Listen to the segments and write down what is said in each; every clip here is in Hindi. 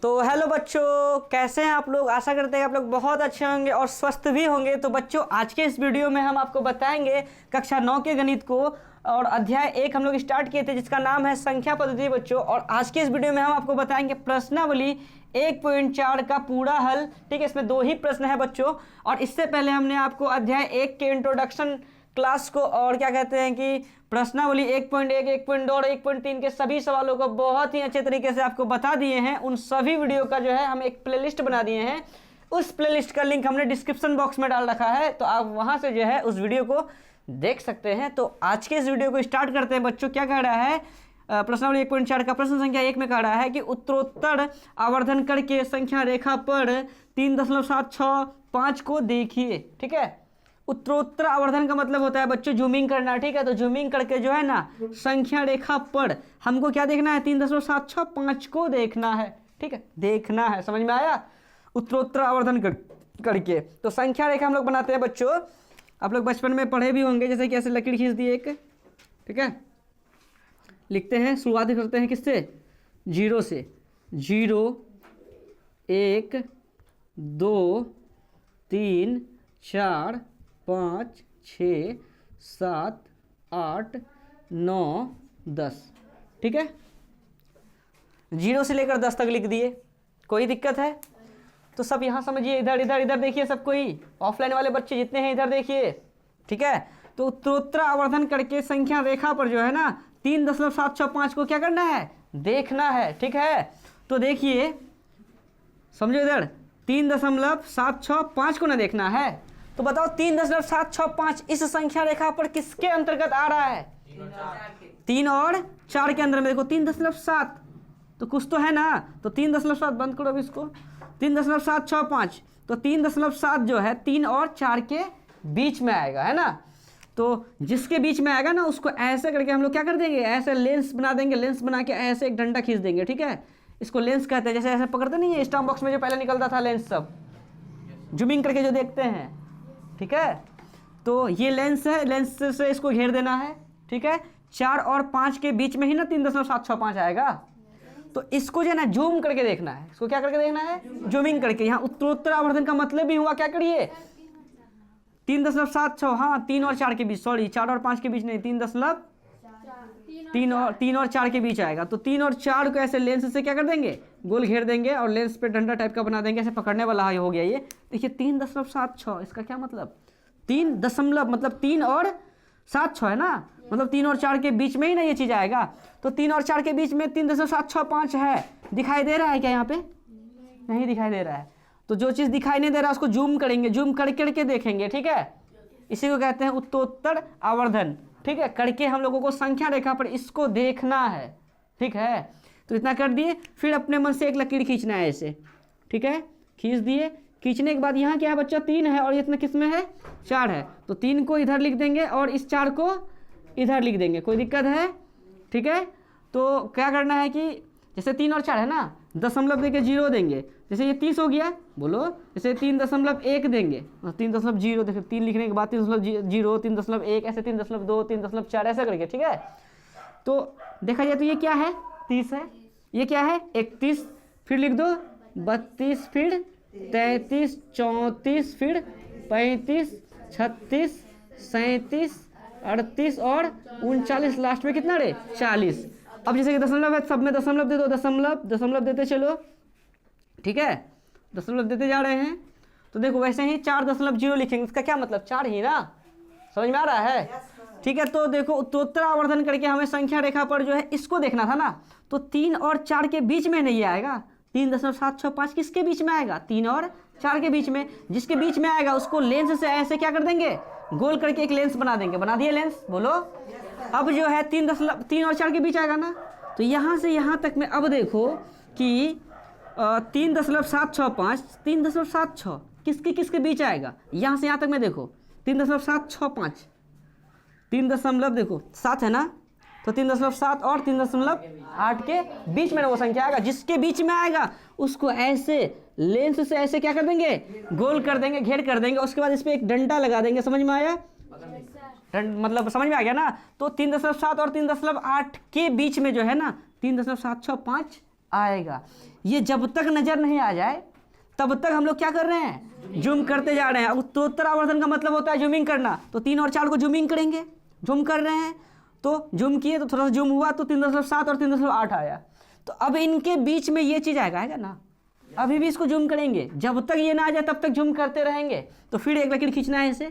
तो हेलो बच्चों, कैसे हैं आप लोग। आशा करते हैं आप लोग बहुत अच्छे होंगे और स्वस्थ भी होंगे। तो बच्चों, आज के इस वीडियो में हम आपको बताएंगे कक्षा 9 के गणित को और अध्याय 1 हम लोग स्टार्ट किए थे जिसका नाम है संख्या पद्धति बच्चों। और आज के इस वीडियो में हम आपको बताएंगे प्रश्नावली 1.4 का पूरा हल। ठीक है, इसमें 2 ही प्रश्न है बच्चों। और इससे पहले हमने आपको अध्याय 1 के इंट्रोडक्शन क्लास को और क्या कहते हैं कि प्रश्नावली 1.1, 1.2 और 1.3 के सभी सवालों को बहुत ही अच्छे तरीके से आपको बता दिए हैं। उन सभी वीडियो का जो है हम एक प्लेलिस्ट बना दिए हैं। उस प्लेलिस्ट का लिंक हमने डिस्क्रिप्शन बॉक्स में डाल रखा है, तो आप वहां से जो है उस वीडियो को देख सकते हैं। तो आज के इस वीडियो को स्टार्ट करते हैं बच्चों। क्या कह रहा है प्रश्नावली 1.4 का प्रश्न संख्या 1 में कह रहा है कि उत्तरोत्तर आवर्धन करके संख्या रेखा पर 3.765 को देखिए। ठीक है, उत्तरोत्तर आवर्धन का मतलब होता है बच्चों जूमिंग करना। ठीक है, तो जूमिंग करके जो है ना संख्या रेखा पर हमको क्या देखना है, 3.765 को देखना है। ठीक है, देखना है, समझ में आया। उत्तरोत्तर आवर्धन करके तो संख्या रेखा हम लोग बनाते हैं बच्चों। आप लोग बचपन में पढ़े भी होंगे, जैसे कि ऐसे लकीर खींच दी एक। ठीक है, लिखते हैं, शुरुआत करते हैं किससे, 0 से। 0 1 2 3 4 5 6 7 8 9 10। ठीक है, 0 से लेकर 10 तक लिख दिए। कोई दिक्कत है तो सब यहाँ समझिए, इधर इधर इधर देखिए सब कोई। ऑफलाइन वाले बच्चे जितने हैं इधर देखिए। ठीक है, तो उत्तरोत्तर आवर्धन करके संख्या रेखा पर जो है ना 3.765 को क्या करना है, देखना है। ठीक है, तो देखिए समझो, इधर 3.765 को ना देखना है। तो बताओ 3.765 इस संख्या रेखा पर किसके अंतर्गत आ रहा है, 3 और 4 के अंदर में। देखो 3.7 तो कुछ तो है ना, तो 3.7 बंद करो अभी इसको। 3.765 तो 3.7 जो है 3 और 4 के बीच में आएगा, है ना। तो जिसके बीच में आएगा ना उसको ऐसे करके हम लोग क्या कर देंगे, ऐसे लेंस बना देंगे। लेंस बना के ऐसे एक डंडा खींच देंगे। ठीक है, इसको लेंस कहते हैं। जैसे ऐसे पकड़ते नहीं है स्टाम्प बॉक्स में जो पहले निकलता था लेंस, सब जूमिंग करके जो देखते हैं। ठीक है, तो ये लेंस है, लेंस से इसको घेर देना है। ठीक है, 4 और 5 के बीच में ही ना 3.765 आएगा। तो इसको जो है ना जूम करके देखना है। इसको क्या करके देखना है, जूमिंग करके। यहाँ उत्तरोत्तर आवर्धन का मतलब भी हुआ, क्या करिए, 3.76, हाँ 3 और 4 के बीच, सॉरी 4 और 5 के बीच नहीं, 3 और 4 के बीच आएगा। तो 3 और 4 को ऐसे लेंस से क्या कर देंगे, गोल घेर देंगे और लेंस पे डंडा टाइप का बना देंगे, ऐसे पकड़ने वाला हो गया ये। देखिए 3.76, इसका क्या मतलब, 3 दशमलव मतलब 3 और 7 है ना, मतलब 3 और 4 के बीच में ही ना ये चीज़ आएगा। तो 3 और 4 के बीच में 3.765 है। दिखाई दे रहा है क्या यहाँ पे, नहीं दिखाई दे रहा है। तो जो चीज़ दिखाई नहीं दे रहा है उसको जूम करेंगे, जूम करके देखेंगे। ठीक है, इसी को कहते हैं उत्तरोत्तर आवर्धन। ठीक है, करके हम लोगों को संख्या रेखा पर इसको देखना है। ठीक है, तो इतना कर दिए, फिर अपने मन से एक लकीर खींचना है ऐसे। ठीक है, खींच दिए। खींचने के बाद यहाँ क्या है बच्चा, 3 है और इतना किस में है, 4 है। तो 3 को इधर लिख देंगे और इस 4 को इधर लिख देंगे। कोई दिक्कत है। ठीक है, तो क्या करना है कि जैसे 3 और 4 है ना, दशमलव देके 0 देंगे। जैसे ये 30 हो गया, बोलो, जैसे 3.1 देंगे, 3.0 देखो, 3 लिखने के बाद 3.0, 3.1, ऐसे 3.2, 3.4 ऐसा करके। ठीक है, तो देखा जाए तो ये क्या है, 30 है। ये क्या है, 31, फिर लिख दो 32, फिर 33, 34, फिर 35, 36, 37, 38 और 39, लास्ट में कितना रे, 40। अब जैसे कि दशमलव है, सब में दशमलव दे दो, दशमलव देते चलो। ठीक है, दशमलव देते जा रहे हैं। तो देखो वैसे ही 4.0 लिखेंगे। इसका क्या मतलब, 4 ही ना, समझ में आ रहा है। ठीक है, तो देखो उत्तरोत्तर आवर्धन करके हमें संख्या रेखा पर जो है इसको देखना था ना, तो 3 और 4 के बीच में नहीं आएगा। 3.765 किसके बीच में आएगा, 3 और 4 के बीच में। जिसके बीच में आएगा उसको लेंस से ऐसे क्या कर देंगे, गोल करके एक लेंस बना देंगे। बना दिए लेंस, बोलो। अब जो है 3 और 4 के बीच आएगा ना, तो यहाँ से यहाँ तक में अब देखो कि 3.765, 3.76 किसके बीच आएगा, यहाँ से यहाँ तक में देखो 3.765, 3 दशमलव देखो 7 है ना, तो 3.7 और 3.8 के बीच में ना वो संख्या आएगा। जिसके बीच में आएगा उसको ऐसे लेंस से ऐसे क्या कर देंगे, गोल कर देंगे, घेर कर देंगे। उसके बाद इस पर एक डंडा लगा देंगे। समझ में आया, मतलब समझ में आ गया ना। तो 3.7 और 3.8 के बीच में जो है ना 3.765 आएगा। ये जब तक नज़र नहीं आ जाए तब तक हम लोग क्या कर रहे हैं, जूम करते जा रहे हैं। अब उत्तरोत्तर आवर्धन का मतलब होता है जूमिंग करना, तो 3 और 4 को जूमिंग करेंगे, जूम कर रहे हैं तो जूम किए तो थोड़ा सा जूम हुआ तो 3.7 और 3.8 आया। तो अब इनके बीच में ये चीज़ आएगा ना, अभी भी इसको जूम करेंगे, जब तक ये ना आ जाए तब तक जूम करते रहेंगे। तो फिर एक लकीर खींचना है, इसे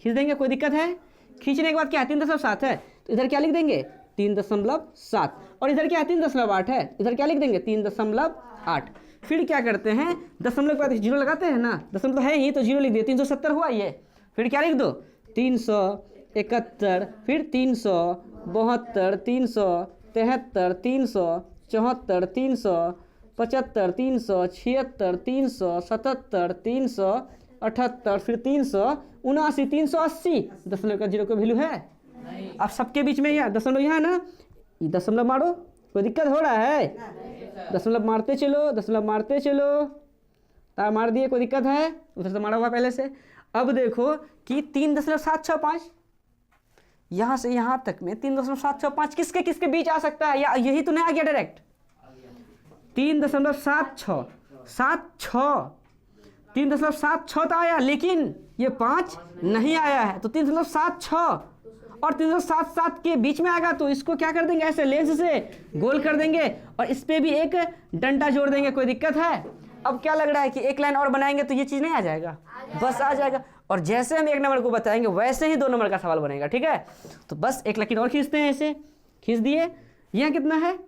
खींच देंगे, कोई दिक्कत है? खींचने के बाद क्या है, 3.7 है तो इधर क्या लिख देंगे 3.7, और इधर क्या है 3.8 है, इधर क्या लिख देंगे 3.8। फिर क्या करते हैं, दशमलव के बाद जीरो लगाते हैं ना, दशमलव है ही तो जीरो लिख दिए, 370 हुआ ये। फिर क्या लिख दो 371, फिर 372, 373, 374, 375, 376, 377, 378, फिर 379, 380। दशमलव का जीरो का वैल्यू है अब सबके बीच में यह दशमलव यहाँ है ना, ये दशमलव मारो, कोई दिक्कत हो रहा है? दशमलव मारते चलो, दशमलव मारते चलो, तार मार दिए, कोई दिक्कत है? उधर से मारा हुआ पहले से। अब देखो कि 3.765 यहाँ से यहाँ तक में 3.765 किसके किसके बीच आ सकता है, या यही तो नहीं आ गया डायरेक्ट 3.76, 3.76 तो आया, लेकिन ये 5 नहीं आया है, तो 3.76 और 377 के बीच में आएगा, तो इसको क्या कर देंगे, ऐसे लेंस से गोल कर देंगे और इस पे भी एक डंडा जोड़ देंगे। कोई दिक्कत है? अब क्या लग रहा है कि एक लाइन और बनाएंगे तो ये चीज़ नहीं आ जाएगा, बस आ जाएगा। और जैसे हम 1 नंबर को बताएंगे वैसे ही 2 नंबर का सवाल बनेगा, ठीक है? तो बस एक लकीर और खींचते हैं, ऐसे खींच दिए। यहाँ कितना है,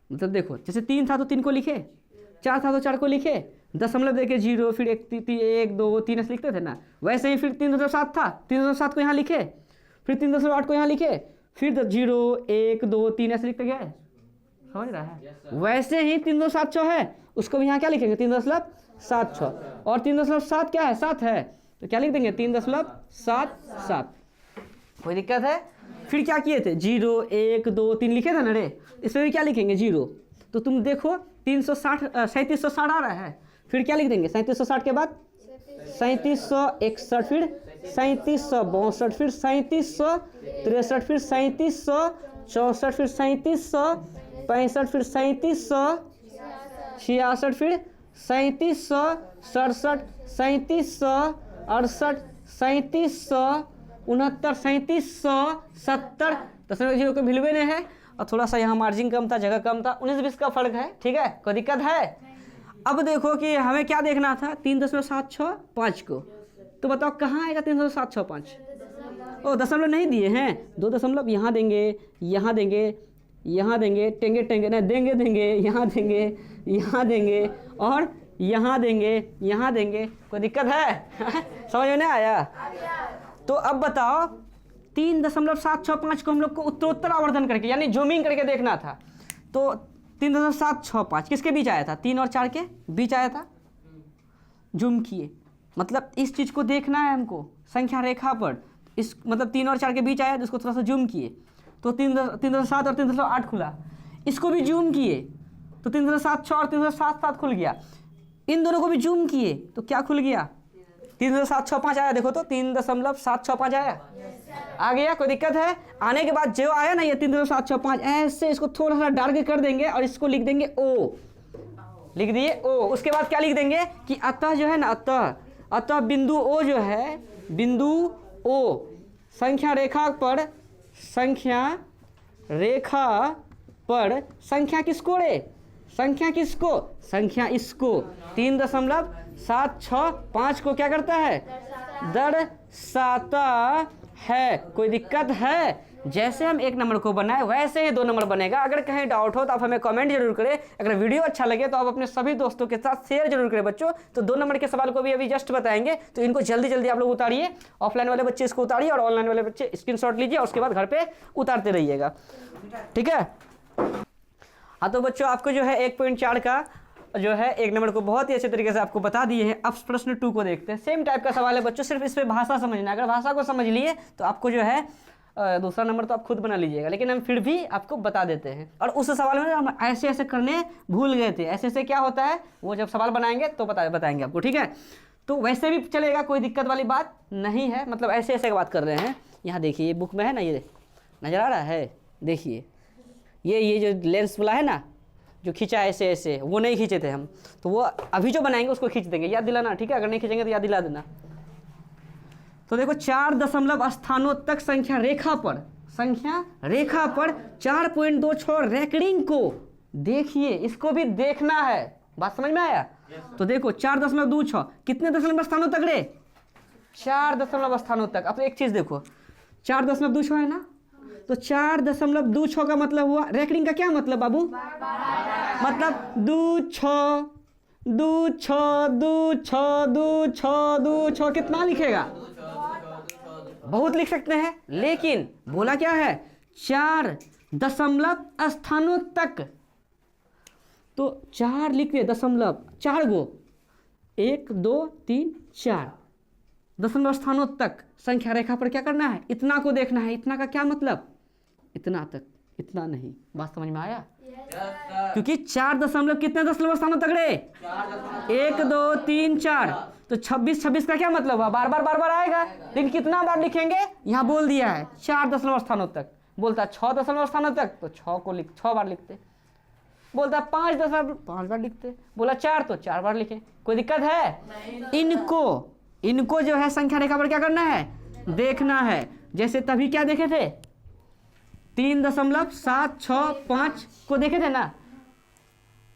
मतलब देखो जैसे 3 था तो 3 को लिखे, 4 था तो 4 को लिखे, दशमलव देके 0, फिर 1 2 3 ऐसे लिखते थे ना, वैसे ही फिर 3.7 था, 3.7 को यहाँ लिखे, फिर 3.8 को यहाँ लिखे, फिर 0 1 2 3 ऐसे लिखते गए, समझ रहा है? वैसे ही 3.76 है, उसको भी यहाँ क्या लिखेंगे 3.76, और 3.7 क्या है 7 है, तो क्या लिख देंगे 3.77। कोई दिक्कत है? फिर क्या किए थे 0 1 2 3 लिखे थे ना रे, इसमें भी क्या लिखेंगे 0। तो तुम देखो 3760 आ रहा है, फिर क्या लिख देंगे 3760 के बाद 3761, फिर 3762, फिर 3763, फिर 3764, फिर 3765, फिर 3766, फिर 3767, 3768, 3769, 3770। दशमलव जीरो के भिलवे ने है, और थोड़ा सा यहाँ मार्जिन कम था, जगह कम था, 19-20 का फर्क है, ठीक है? कोई दिक्कत है? अब देखो कि हमें क्या देखना था 3.765 को, तो बताओ कहाँ आएगा 3.765? ओ दशमलव नहीं दिए हैं, 2 दशमलव यहाँ देंगे, यहाँ देंगे, यहाँ देंगे, टेंगे टेंगे नहीं देंगे, देंगे यहाँ देंगे, यहाँ देंगे, और यहाँ देंगे, यहाँ देंगे। कोई दिक्कत है? समझ में नहीं आया? तो अब बताओ 3.765 को हम लोग को उत्तरोत्तर आवर्धन करके यानी जूमिंग करके देखना था, तो 3.765 किसके बीच आया था, 3 और 4 के बीच आया था, जूम किए, मतलब इस चीज़ को देखना है हमको संख्या रेखा पर, इस मतलब 3 और 4 के बीच आया, जिसको थोड़ा सा जूम किए तो 3.7 और 3.8 खुला, इसको भी जूम किए तो 3.76 और 3.77 खुल गया, इन दोनों को भी जूम किए तो क्या खुल गया 3.765 आया। देखो तो 3.765 आया, आ गया? कोई दिक्कत है? आने के बाद जो आया ना ये 3.765, ऐसे इसको थोड़ा सा डार्क कर देंगे और इसको लिख देंगे O, लिख दिए O। उसके बाद क्या लिख देंगे कि अतः जो है ना, अतः बिंदु O जो है, बिंदु O संख्या रेखा पर, संख्या रेखा पर संख्या किसको रे, संख्या किसको, संख्या इसको 3.765 को क्या करता है, दर्शाता है। कोई दिक्कत है? जैसे हम 1 नंबर को बनाए वैसे ही 2 नंबर बनेगा। अगर कहीं डाउट हो तो आप हमें कमेंट जरूर करें। अगर वीडियो अच्छा लगे तो आप अपने सभी दोस्तों के साथ शेयर जरूर करें बच्चों। तो 2 नंबर के सवाल को भी अभी जस्ट बताएंगे, तो इनको जल्दी जल्दी आप लोग उतारिए। ऑफलाइन वाले बच्चे इसको उतारिए और ऑनलाइन वाले बच्चे स्क्रीनशॉट लीजिए और उसके बाद घर पे उतारते रहिएगा, ठीक है? हाँ तो बच्चों आपको जो है 1.4 का जो है 1 नंबर को बहुत ही अच्छे तरीके से आपको बता दिए हैं। अब प्रश्न 2 को देखते हैं। सेम टाइप का सवाल है बच्चों, सिर्फ इस पे भाषा समझना। अगर भाषा को समझ लिए तो आपको जो है दूसरा नंबर तो आप खुद बना लीजिएगा, लेकिन हम फिर भी आपको बता देते हैं। और उस सवाल में हम ऐसे ऐसे करने भूल गए थे, ऐसे ऐसे क्या होता है वो जब सवाल बनाएंगे तो बताएंगे आपको, ठीक है? तो वैसे भी चलेगा, कोई दिक्कत वाली बात नहीं है। मतलब ऐसे ऐसे बात कर रहे हैं। यहाँ देखिए ये बुक में है ना, ये नज़र आ रहा है, देखिए ये जो लेंस वाला है ना, जो खींचा ऐसे ऐसे, वो नहीं खींचे थे हम, तो वो अभी जो बनाएंगे उसको खींच देंगे, याद दिलाना, ठीक है? अगर नहीं खींचेंगे तो याद दिला देना। तो देखो 4 दशमलव स्थानों तक संख्या रेखा पर 4.26 रैंकिंग को देखिए, इसको भी देखना है, बात समझ में आया? तो देखो 4.26 कितने दशमलव स्थानों तक रे? 4 दशमलव स्थानों तक। अब एक चीज देखो, 4.26 है ना, तो 4.26 का मतलब हुआ, रैंकिंग का क्या मतलब बाबू? मतलब 2 कितना लिखेगा? बहुत लिख सकते हैं, लेकिन बोला क्या है? 4 दशमलव स्थानों तक, तो 4 लिख दिए दशमलव, 4 गो, 1 2 3 4 दशमलव स्थानों तक संख्या रेखा पर क्या करना है? इतना को देखना है। इतना का क्या मतलब? इतना तक, इतना नहीं। बात समझ में आया? क्योंकि 4 दशमलव कितने दशमलव स्थानों तक रे? 1 2 3 4, तो 26 का क्या मतलब है? बार बार आएगा, लेकिन कितना बार लिखेंगे? यहाँ बोल दिया है 4 दशमलव स्थानों तक। बोलता 6 दशमलव स्थानों तक, तो 6 बार लिखते। बोलता 5 दशमलव 5 बार लिखते। बोला 4 तो 4 बार लिखे। कोई दिक्कत है? इनको जो है संख्या रेखा पर क्या करना है? देखना है। जैसे तभी क्या देखे थे? 3.765 को देखे थे ना?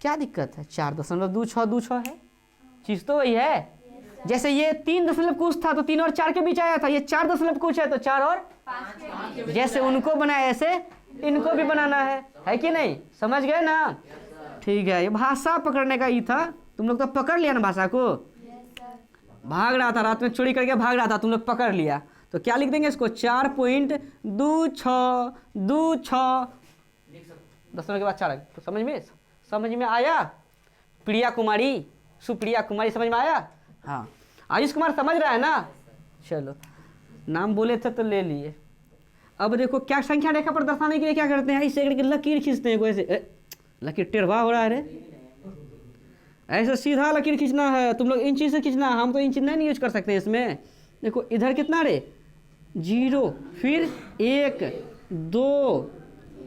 क्या दिक्कत है? 4.26 है, चीज तो वही है। जैसे ये 3 दशमलव कुछ था तो 3 और 4 के बीच आया था, ये 4 दशमलव कुछ है तो 4 और 5। जैसे उनको बनाया ऐसे इनको भी बनाना है कि नहीं? समझ गए ना? ठीक है, ये भाषा पकड़ने का ही था। तुम लोग तो पकड़ लिया ना भाषा को? भाग रहा था, रात में चोरी करके भाग रहा था, तुम लोग पकड़ लिया। तो क्या लिख देंगे इसको? 4.26 दशमलव के बाद 4। तो समझ में आया? प्रिया कुमारी, सुप्रिया कुमारी, समझ में आया? हाँ, आयुष कुमार समझ रहा है ना? चलो, नाम बोले थे तो ले लिए। अब देखो क्या संख्या रेखा पर दर्शाने के लिए क्या करते हैं? इसे लकीर खींचते हैं। ऐसे लकीर टेढ़वा हो रहा है रे, ऐसे सीधा लकीर खींचना है। तुम लोग इंची से खींचना, हम तो इंची नहीं यूज कर सकते हैं इसमें। देखो इधर कितना रे? 0, फिर 1 2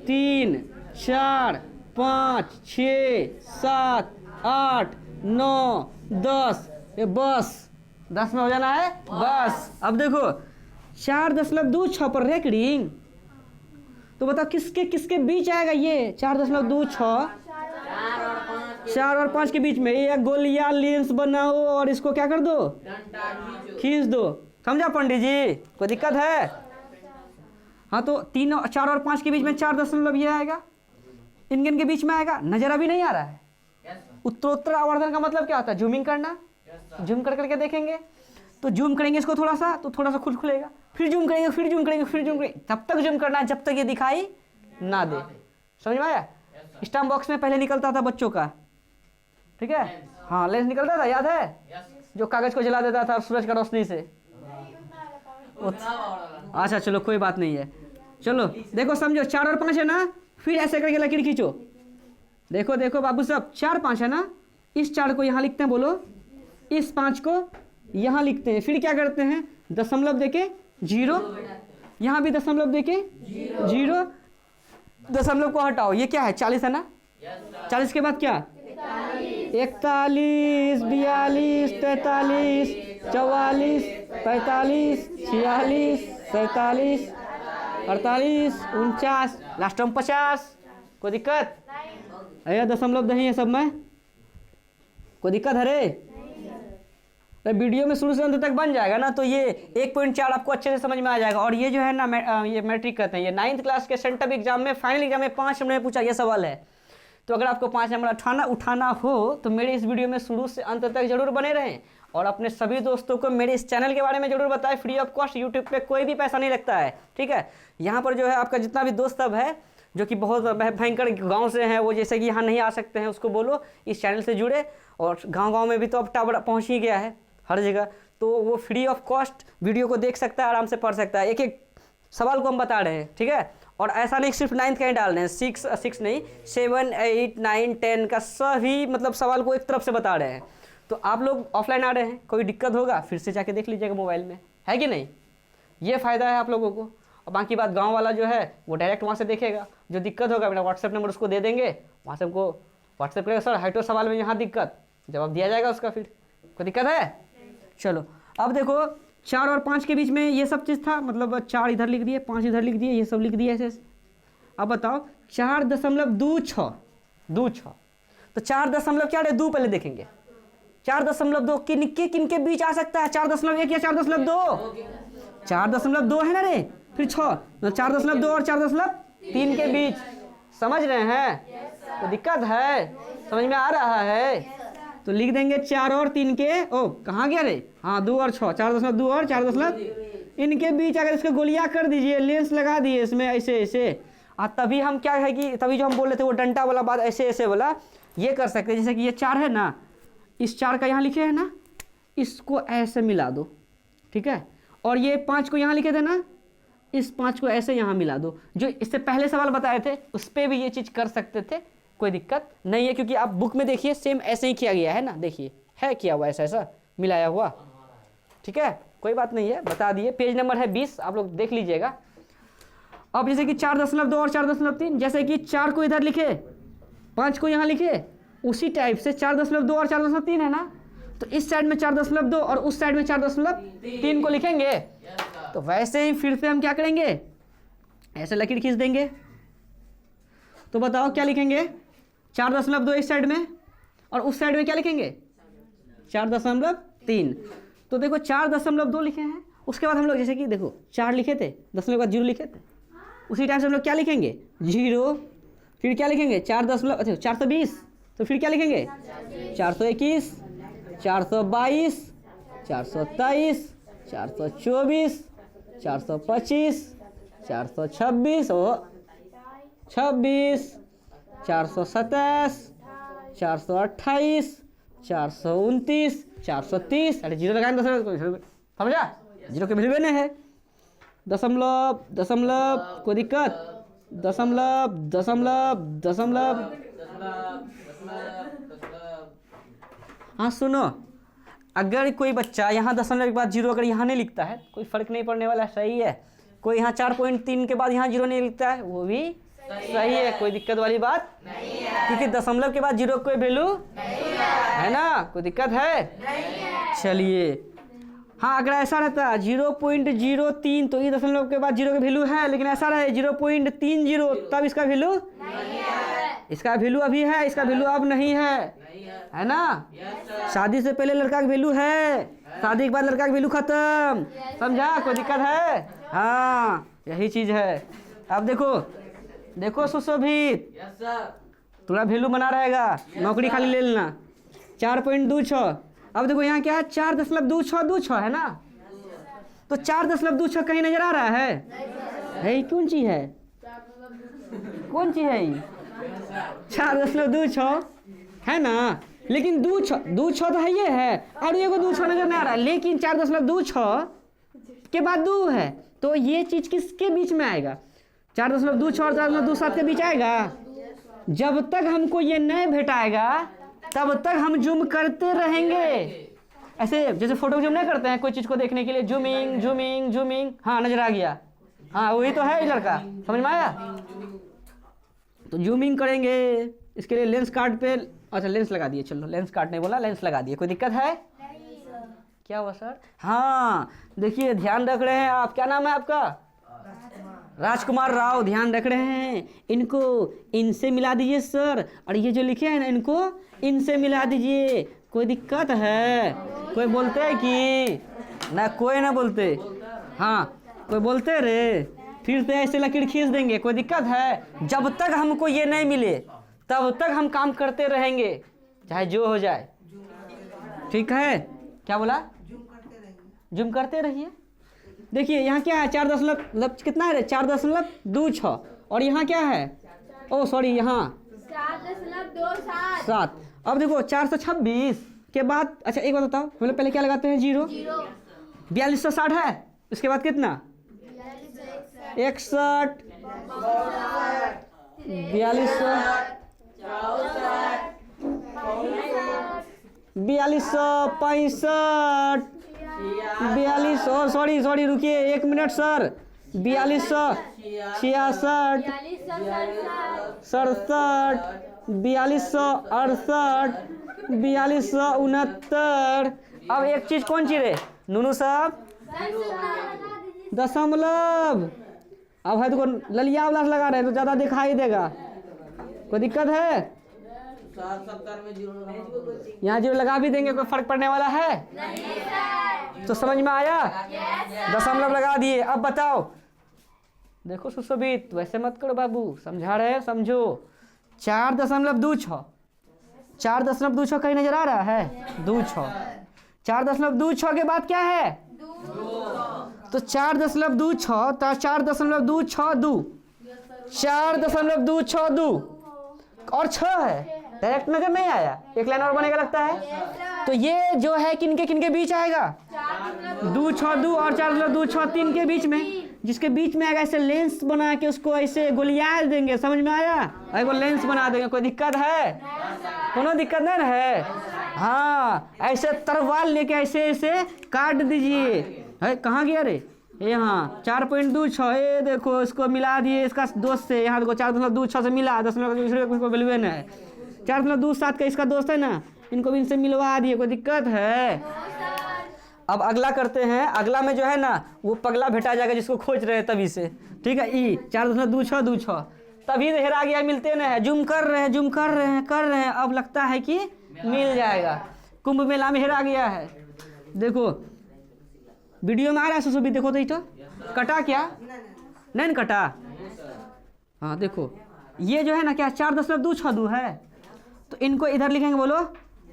3 4 5 6 7 8 9 10, ये बस 10 में हो जाना है बस। अब देखो 4.26 पर रैंकिंग, तो बताओ किसके बीच आएगा ये? 4.26 4 और 5 के बीच में एक गोलिया लेंस बनाओ और इसको क्या कर दो? खींच दो। समझा पंडित जी? कोई दिक्कत है? हाँ, तो 3 और 4 और 5 के बीच में 4 दशमलव ये आएगा, इनके बीच में आएगा। नजर अभी नहीं आ रहा है? उत्तरोत्तर आवर्धन का मतलब क्या होता है? जूमिंग करना। जूम करके देखेंगे, तो जूम करेंगे इसको थोड़ा सा, तो थोड़ा सा खुद खुलेगा, फिर जूम करेंगे, फिर जूम करेंगे, तब तक जूम करना है जब तक ये दिखाई ना दे। समझ में आया? स्टैम्प बॉक्स में पहले निकलता था बच्चों का, ठीक है? हाँ, लेंस निकलता था, याद है? जो कागज को जला देता था सूरज का रोशनी से। अच्छा चलो, कोई बात नहीं है। चलो देखो, समझो 4 और 5 है ना, फिर ऐसे करके लकीर खींचो। देखो बाबू साहब, 4 5 है ना, इस 4 को यहाँ लिखते हैं, बोलो। इस 5 को यहाँ लिखते हैं, फिर क्या करते हैं? दशमलव देके 0, यहाँ भी दशमलव देके 0, दशमलव को हटाओ। ये क्या है? 40 है ना? 40 के बाद क्या? 41 42 43 44 45 46 47 48 49, लास्ट में 50। कोई दिक्कत? अरे दशमलव नहीं है सब में, कोई दिक्कत है रे? वीडियो में शुरू से अंत तक बन जाएगा ना, तो ये 1.4 आपको अच्छे से समझ में आ जाएगा। और ये जो है ना, ये मैट्रिक कहते हैं, ये 9th क्लास के सेंटअप एग्जाम में, फाइनल एग्जाम में 5 नंबर में पूछा ये सवाल है। तो अगर आपको 5 नंबर उठाना हो तो मेरे इस वीडियो में शुरू से अंत तक जरूर बने रहें, और अपने सभी दोस्तों को मेरे इस चैनल के बारे में जरूर बताएं। फ्री ऑफ कॉस्ट, यूट्यूब पे कोई भी पैसा नहीं लगता है, ठीक है? यहाँ पर जो है आपका जितना भी दोस्त सब है जो कि बहुत भयंकर गांव से हैं, वो जैसे कि यहाँ नहीं आ सकते हैं, उसको बोलो इस चैनल से जुड़े। और गांव में भी तो अब टावर पहुँच ही गया है हर जगह, तो वो फ्री ऑफ कॉस्ट वीडियो को देख सकता है, आराम से पढ़ सकता है। एक एक सवाल को हम बता रहे हैं, ठीक है? और ऐसा नहीं सिर्फ 9th का ही डाल रहे हैं, 6 नहीं, 7 8 9 10 का सभी मतलब सवाल को एक तरफ से बता रहे हैं। तो आप लोग ऑफलाइन आ रहे हैं, कोई दिक्कत होगा फिर से जाके देख लीजिएगा मोबाइल में, है कि नहीं? ये फ़ायदा है आप लोगों को। और बाकी बात गांव वाला जो है वो डायरेक्ट वहाँ से देखेगा। जो दिक्कत होगा मेरा व्हाट्सएप नंबर उसको दे देंगे, वहाँ से हमको व्हाट्सएप करेगा सर हाइटो सवाल में यहाँ दिक्कत, जवाब दिया जाएगा उसका। फिर कोई दिक्कत है? चलो अब देखो 4 और 5 के बीच में ये सब चीज़ था, मतलब 4 इधर लिख दिए, 5 इधर लिख दिए, ये सब लिख दिए ऐसे। अब बताओ 4.26, तो 4 क्या है 2 पहले देखेंगे। 4.2 किनके बीच आ सकता है? 4.1 या 4.2? 4.2 है ना रे, फिर 6, 4.2 और 4.3 के बीच। समझ रहे हैं? तो दिक्कत है, समझ में आ रहा है? तो लिख देंगे 4 और 3 के, ओ कहाँ गया रे, हाँ 2 और 6, 4.2 और 4. इनके बीच अगर इसको गोलियां कर दीजिए, लेंस लगा दिए इसमें ऐसे ऐसे, तभी हम क्या है कि तभी जो हम बोल रहे थे वो डंडा वाला बात ऐसे ऐसे वाला ये कर सकते हैं। जैसे कि ये 4 है ना, इस 4 का यहाँ लिखे है ना, इसको ऐसे मिला दो, ठीक है। और ये 5 को यहाँ लिखे थे ना, इस 5 को ऐसे यहाँ मिला दो। जो इससे पहले सवाल बताए थे उस पर भी ये चीज़ कर सकते थे, कोई दिक्कत नहीं है, क्योंकि आप बुक में देखिए सेम ऐसे ही किया गया है ना, देखिए है किया हुआ ऐसा ऐसा मिलाया हुआ, ठीक है, कोई बात नहीं है, बता दिए। पेज नंबर है 20, आप लोग देख लीजिएगा। अब जैसे कि 4.2 और 4.3, जैसे कि 4 को इधर लिखे, 5 को यहाँ लिखे, उसी टाइप से 4.2 और 4.3 है ना, तो इस साइड में 4.2 और उस साइड में 4.3 को लिखेंगे। तो वैसे ही फिर से हम क्या करेंगे, ऐसे लकीर खींच देंगे। तो बताओ क्या लिखेंगे, 4.2 इस साइड में और उस साइड में क्या लिखेंगे 4.3। तो देखो 4.2 लिखे हैं, उसके बाद हम लोग जैसे कि देखो 4 लिखे थे, 10 के बाद 0 लिखे थे, उसी टाइम से हम लोग क्या लिखेंगे 0, फिर क्या लिखेंगे 420, तो फिर क्या लिखेंगे 421, 422, 423, 424, 425, 426 और 26, 427, 428, 429, 430। अरे 0 लगाएंगे समझा, 0 के वैल्यू नहीं है। दशमलव दशमलव कोई दिक्कत, दशमलव दशमलव दशमलव। हाँ सुनो, अगर कोई बच्चा यहाँ दशमलव के बाद 0 अगर यहाँ नहीं लिखता है कोई फर्क नहीं पड़ने वाला, सही है। कोई यहाँ 4.3 के बाद यहाँ 0 नहीं लिखता है वो भी सही है, कोई दिक्कत वाली बात नहीं है, क्योंकि दशमलव के बाद 0 कोई वैल्यू नहीं है ना, कोई दिक्कत है? चलिए हाँ, अगर ऐसा रहता 0.03 तो ये दशमलव के बाद 0 का वैल्यू है, लेकिन ऐसा रहे 0.30 तब इसका वैल्यू नहीं है। इसका वैल्यू अभी है, इसका वैल्यू अब नहीं है ना। शादी से पहले लड़का का वैल्यू है, शादी के बाद लड़का का वैल्यू खत्म, समझा, कोई दिक्कत है? हाँ यही चीज़ है। अब देखो सुशोभित, थोड़ा वैल्यू बना रहेगा, नौकरी खाली ले लेना। 4.26, अब देखो यहाँ क्या है 4.26 है ना, तो 4.26 कहीं नजर आ रहा है? कौन चीज है, कौन चीज है ये 4.26 है ना, लेकिन 2.6 तो है, ये है, और ये को 2.6 नजर नहीं आ रहा है, लेकिन 4.26 के बाद 2 है, तो ये चीज किसके बीच में आएगा 4.26 और 4.27 के बीच आएगा। जब तक हमको ये नहीं भेटाएगा तब तक हम जूम करते रहेंगे, ऐसे जैसे फोटो जूम नहीं करते हैं कोई चीज़ को देखने के लिए, जूमिंग जूमिंग जूमिंग, हाँ नजर आ गया, हाँ वही तो है लड़का, समझ में आया। तो जूमिंग करेंगे, इसके लिए लेंस कार्ड पे, अच्छा लेंस लगा दिए, चलो लेंस कार्ड नहीं बोला, लेंस लगा दिए, कोई दिक्कत है? क्या हुआ सर? हाँ देखिए ध्यान रख रहे हैं आप, क्या नाम है आपका? राजकुमार राव, ध्यान रख रहे हैं, इनको इनसे मिला दीजिए सर, और ये जो लिखे हैं ना इनको इनसे मिला दीजिए, कोई दिक्कत है? कोई बोलते है कि ना, कोई ना बोलते, हाँ कोई बोलते रे, फिर से ऐसे लकीर खींच देंगे, कोई दिक्कत है? जब तक हमको ये नहीं मिले तब तक हम काम करते रहेंगे, चाहे जो हो जाए, ठीक है? क्या बोला? जूम करते रहिए। देखिए यहाँ क्या है 4 कितना है 4.26, और यहाँ क्या है, ओ सॉरी यहाँ 4.27। अब देखो 426 के बाद, अच्छा एक बात बताओ, हम लोग पहले क्या लगाते हैं 0, 4260 है, इसके बाद कितना 61, 4265, 4200, सॉरी रुकिए 1 मिनट सर, 4266, 67, 4268, 4269। अब एक चीज कौन सी रे नूनू साहब? दशमलव। अब है तो ललिया वाला लगा रहे तो ज्यादा दिखाई देगा, कोई दिक्कत है? यहाँ जीरो लगा भी देंगे, कोई फर्क पड़ने वाला है? तो समझ में आया? दशमलव लगा दिए। अब बताओ, देखो सुशोभित वैसे मत करो बाबू, समझा रहे हैं समझो। 4.26, 4.26 कहीं नजर आ रहा है? 26। 4.26 के बाद क्या है? तो 4.26, 4.262, 4.262 और 6 है। डायरेक्ट नजर नहीं आया? एक लाइन और बनेगा लगता है। तो ये जो है किनके किनके बीच आएगा? 262 और 4.263 के बीच में, जिसके बीच में आएगा ऐसे लेंस बना के उसको ऐसे गोलियार देंगे। समझ में आया? वो लेंस बना देंगे। कोई दिक्कत है? कोनो दिक्कत नहीं है? हाँ, ऐसे तरवाल लेके ऐसे ऐसे काट दीजिए। है कहाँ गया रे? यहाँ 4.26। ये देखो इसको मिला दिए इसका दोस्त से। यहाँ देखो 4.26 से मिला, 10 वैल्यू है। 4.27 का इसका दोस्त है ना, इनको भी इनसे मिलवा दिए। कोई दिक्कत है? अब अगला करते हैं। अगला में जो है ना वो पगला भेटा जाएगा जिसको खोज रहे हैं तभी से। ठीक है, ई 4.26 तभी हेरा गया, मिलते ना है। जूम कर रहे हैं, जूम कर रहे हैं। अब लगता है कि मिल जाएगा। कुंभ मेला में हेरा गया है। देखो वीडियो में आ रहा है सुशोभित, देखो तो इधर कटा क्या? नहीं कटा। हाँ देखो ये जो है ना क्या 4.262 है, तो इनको इधर लिखेंगे, बोलो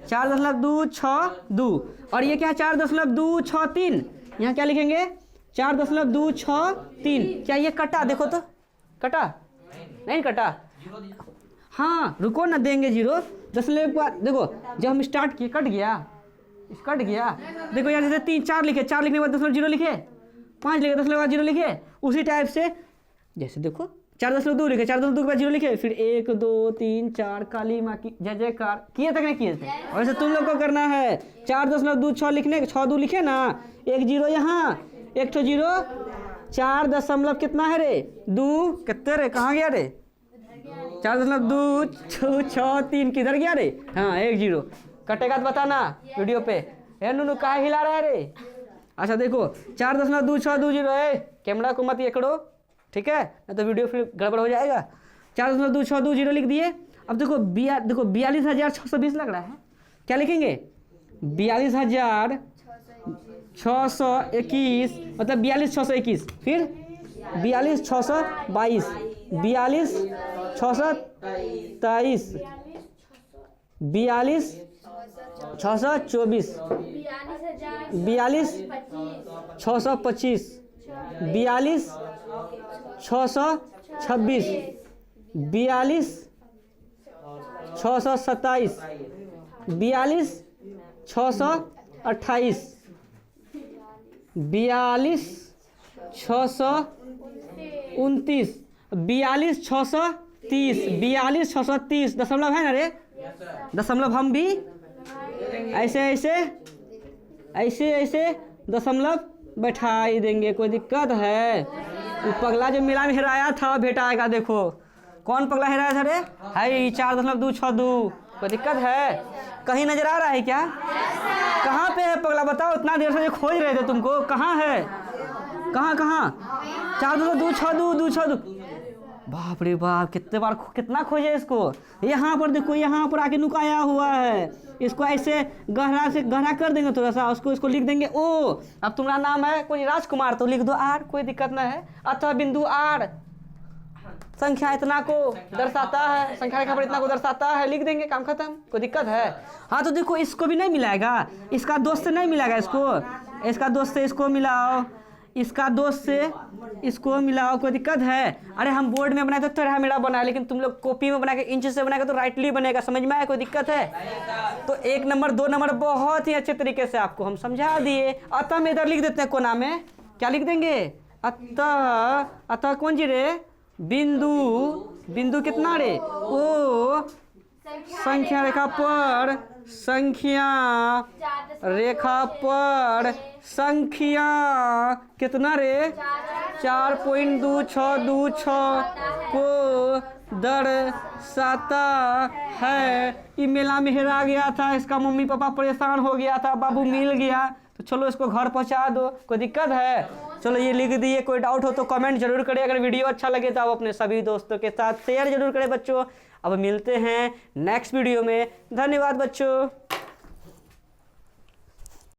4.262। और ये क्या 4.263, यहाँ क्या लिखेंगे? 4.263। क्या ये कटा? देखो तो कटा? नहीं कटा। हाँ रुको ना, देंगे जीरो। 10 के बाद देखो जब हम स्टार्ट किए कट गया, कट गया। देखो यार जैसे 3 4 लिखे, 4 लिखने के बाद 0 लिखे, 5 लिखे 10 के बाद 0 लिखे, उसी टाइप से जैसे देखो 4.2 लिखे, 4.2 के बाद 0 लिखे, फिर 1 2 3 4 काली माँ की जय जयकार किए तक नहीं किए थे। और ऐसे तुम लोग को करना है। 4.26 लिखने 6 2 लिखे ना, 1 0 यहाँ, 1 तो 0, 4 दशमलव कितना है रे? 2 कितने रे? कहाँ गया रे? 4.263 किधर गया रे? हाँ 1 0 कटेगा तो बताना वीडियो पे। है नूनू कहाँ हिला रहा है रे? अच्छा देखो 4.2620 है। कैमरा को मत ये करो, ठीक है, नहीं तो वीडियो फिर गड़बड़ हो जाएगा। 4.2620 लिख दिए। अब देखो देखो 42,620 लग रहा है। क्या लिखेंगे? 42,621 मतलब 42,621, फिर 42,622, 42,623, 42,624, 42,625, 42,626, 42,627, 42,628, 42,629, 42,630, 42,630 दशमलव है ना रे? दशमलव हम भी ऐसे ऐसे ऐसे ऐसे दशमलव बैठा ही देंगे। कोई दिक्कत है? वो पगला जो मेला में हेराया था भेटाएगा। देखो कौन पगला हेराया था रे? हाई 4.262। कोई दिक्कत है? कहीं नजर आ रहा है क्या? कहाँ पे है पगला बताओ? इतना देर से जो खोज रहे थे तुमको, कहाँ है? कहाँ 4.262। बाप रे बाप, कितने बार कितना खोजे इसको। यहाँ पर देखो, यहाँ पर आके नुकाया हुआ है। इसको ऐसे गहरा से गहरा कर देंगे थोड़ा सा, उसको इसको लिख देंगे ओ। अब तुम्हारा नाम है कोई राजकुमार तो लिख दो आर, कोई दिक्कत ना है। अथवा बिंदु आर संख्या इतना को दर्शाता है, संख्या रेखा पर इतना को दर्शाता है, लिख देंगे, काम खत्म। कोई दिक्कत है? हाँ तो देखो इसको भी नहीं मिलाएगा, इसका दोस्त से नहीं मिलाएगा इसको, इसका दोस्त से इसको मिलाओ, इसका दोस्त से इसको मिलाओ। कोई दिक्कत है? अरे हम बोर्ड में बनाए तो थोड़ा मेरा बना, लेकिन तुम लोग कॉपी में बना के इंच से बनाएगा तो राइटली बनेगा। समझ में आया? कोई दिक्कत है? तो 1 नंबर 2 नंबर बहुत ही अच्छे तरीके से आपको हम समझा दिए। अतः में इधर लिख देते हैं कोना में, क्या लिख देंगे? अतः कौन जी रे? बिंदु कितना रे? ओ संख्या रेखा पर, संख्या रेखा पर संख्या कितना रे? 4.2626 को दर्शाता है। ये मेला में हेरा गया था, इसका मम्मी पापा परेशान हो गया था, बाबू मिल गया, तो चलो इसको घर पहुंचा दो। कोई दिक्कत है? चलो ये लिख दिए। कोई डाउट हो तो कमेंट जरूर करें। अगर वीडियो अच्छा लगे तो आप अपने सभी दोस्तों के साथ शेयर जरूर करें बच्चों। अब मिलते हैं नेक्स्ट वीडियो में। धन्यवाद बच्चों।